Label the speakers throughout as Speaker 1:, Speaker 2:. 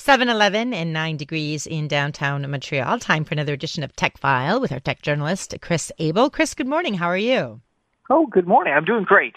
Speaker 1: 7:11 and 9 degrees in downtown Montreal. Time for another edition of Tech File with our tech journalist, Chris Abel. Chris, good morning. How are you?
Speaker 2: Oh, good morning. I'm doing great.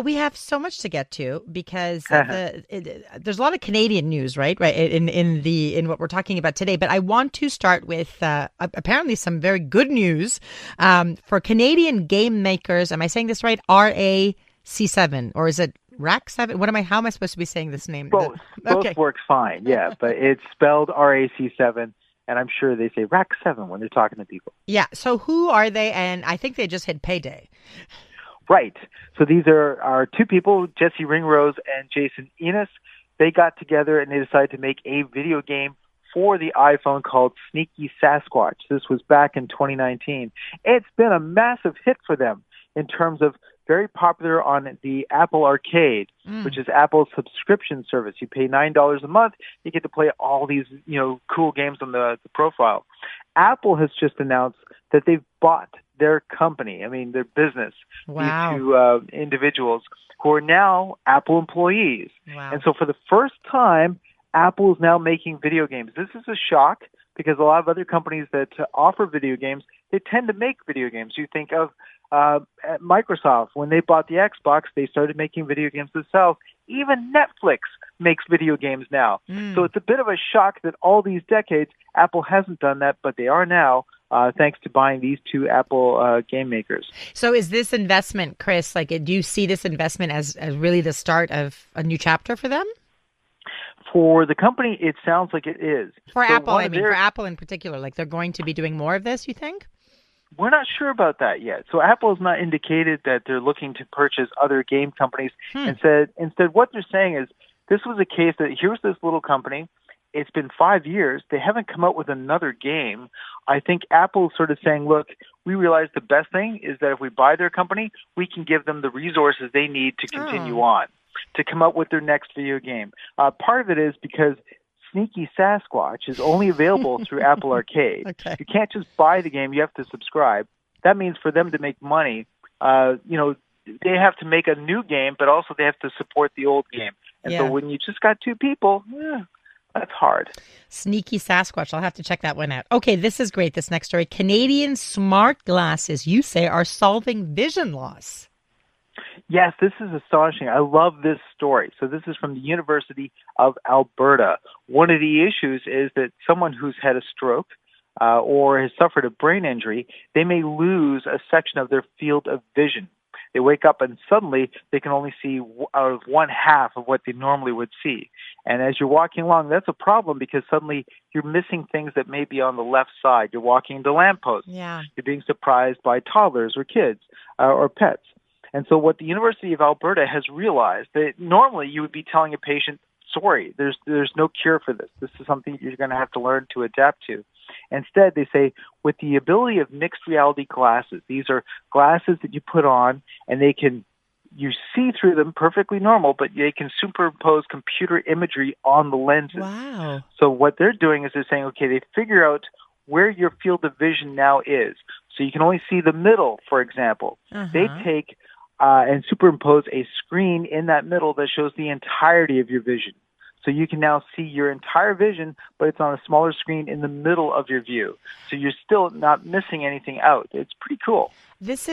Speaker 1: We have so much to get to because there's a lot of Canadian news, right? Right in what we're talking about today. But I want to start with apparently some very good news for Canadian game makers. Am I saying this right? RAC7, or is it RAC7? How am I supposed to be saying this name?
Speaker 2: Both.
Speaker 1: Okay.
Speaker 2: Both works fine. Yeah, but it's spelled RAC7, and I'm sure they say RAC7 when they're talking to people.
Speaker 1: Yeah. So who are they? And I think they just hit payday.
Speaker 2: Right. So these are our two people, Jesse Ringrose and Jason Enos. They got together and they decided to make a video game for the iPhone called Sneaky Sasquatch. This was back in 2019. It's been a massive hit for them in terms of very popular on the Apple Arcade, which is Apple's subscription service. You pay $9 a month, you get to play all these, cool games on the profile. Apple has just announced that they've bought their company, their business,
Speaker 1: wow.
Speaker 2: These two individuals who are now Apple employees.
Speaker 1: Wow.
Speaker 2: And so for the first time, Apple is now making video games. This is a shock because a lot of other companies that offer video games, they tend to make video games. You think of at Microsoft, when they bought the Xbox, they started making video games themselves. Even Netflix makes video games now. So it's a bit of a shock that all these decades, Apple hasn't done that, but they are now, thanks to buying these two Apple game makers.
Speaker 1: So is this investment, Chris, do you see this investment as really the start of a new chapter for them?
Speaker 2: For the company, it sounds like it is.
Speaker 1: For Apple, for Apple in particular, they're going to be doing more of this, you think?
Speaker 2: We're not sure about that yet. So Apple has not indicated that they're looking to purchase other game companies. Instead, what they're saying is this was a case that here's this little company. It's been 5 years. They haven't come out with another game. I think Apple's sort of saying, look, we realize the best thing is that if we buy their company, we can give them the resources they need to continue on, to come up with their next video game. Part of it is because Sneaky Sasquatch is only available through Apple Arcade.
Speaker 1: Okay.
Speaker 2: You can't just buy the game. You have to subscribe. That means for them to make money, they have to make a new game, but also they have to support the old game. And so when you just got two people, that's hard.
Speaker 1: Sneaky Sasquatch. I'll have to check that one out. Okay, this is great, this next story. Canadian smart glasses, you say, are solving vision loss.
Speaker 2: Yes, this is astonishing. I love this story. So this is from the University of Alberta. One of the issues is that someone who's had a stroke or has suffered a brain injury, they may lose a section of their field of vision. They wake up and suddenly they can only see out of one half of what they normally would see. And as you're walking along, that's a problem because suddenly you're missing things that may be on the left side. You're walking into lampposts.
Speaker 1: Yeah.
Speaker 2: You're being surprised by toddlers or kids or pets. And so what the University of Alberta has realized that normally you would be telling a patient, sorry, there's no cure for this. This is something you're going to have to learn to adapt to. Instead, they say with the ability of mixed reality glasses, these are glasses that you put on and you see through them perfectly normal, but they can superimpose computer imagery on the lenses.
Speaker 1: Wow.
Speaker 2: So what they're doing is they're saying, okay, they figure out where your field of vision now is. So you can only see the middle, for example. They take and superimpose a screen in that middle that shows the entirety of your vision. So you can now see your entire vision, but it's on a smaller screen in the middle of your view. So you're still not missing anything out. It's pretty cool.
Speaker 1: This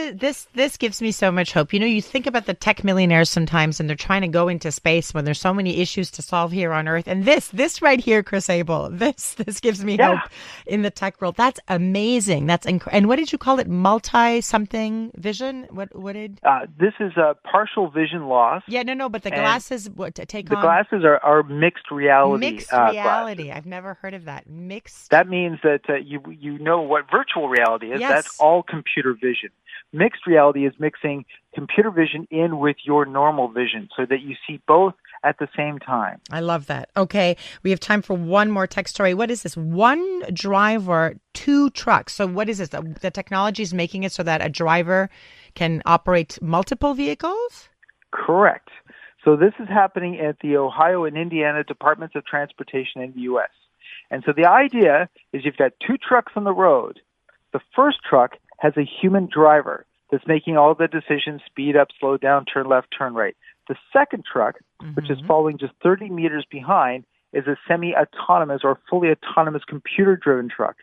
Speaker 1: gives me so much hope. You think about the tech millionaires sometimes, and they're trying to go into space when there's so many issues to solve here on Earth. And this right here, Chris Abel, this gives me hope in the tech world. That's amazing. That's and what did you call it? Multi-something vision? What did?
Speaker 2: This is a partial vision loss.
Speaker 1: Yeah, no. But the glasses take on.
Speaker 2: The glasses are mixed reality.
Speaker 1: Mixed reality.
Speaker 2: Glasses.
Speaker 1: I've never heard of that. Mixed.
Speaker 2: That means that you know what virtual reality is.
Speaker 1: Yes.
Speaker 2: That's all computer vision. Mixed reality is mixing computer vision in with your normal vision so that you see both at the same time.
Speaker 1: I love that. Okay, we have time for one more tech story. What is this? One driver, two trucks. So what is this? The technology is making it so that a driver can operate multiple vehicles?
Speaker 2: Correct. So this is happening at the Ohio and Indiana Departments of Transportation in the U.S. And so the idea is you've got two trucks on the road. The first truck has a human driver that's making all the decisions, speed up, slow down, turn left, turn right. The second truck, which is following just 30 meters behind, is a semi-autonomous or fully autonomous computer-driven truck.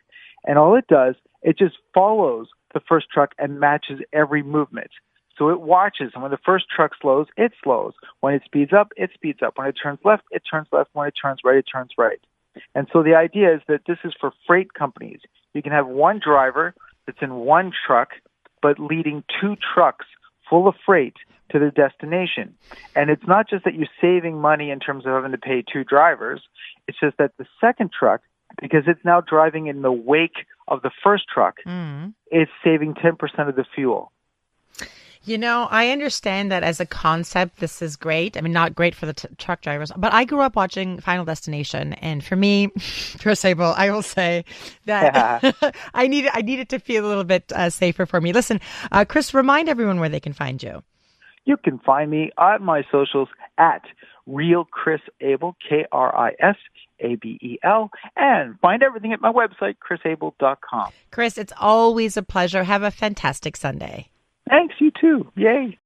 Speaker 2: And all it does, it just follows the first truck and matches every movement. So it watches, and when the first truck slows, it slows. When it speeds up, it speeds up. When it turns left, it turns left. When it turns right, it turns right. And so the idea is that this is for freight companies. You can have one driver that's in one truck, but leading two trucks full of freight to the destination. And it's not just that you're saving money in terms of having to pay two drivers. It's just that the second truck, because it's now driving in the wake of the first truck, is saving 10% of the fuel.
Speaker 1: You know, I understand that as a concept, this is great. I mean, not great for the truck drivers, but I grew up watching Final Destination. And for me, Chris Abel, I will say that I needed to feel a little bit safer for me. Listen, Chris, remind everyone where they can find you.
Speaker 2: You can find me on my socials at Real Chris Abel, KrisAbel, and find everything at my website, chrisabel.com.
Speaker 1: Chris, it's always a pleasure. Have a fantastic Sunday.
Speaker 2: Thanks, you too. Yay.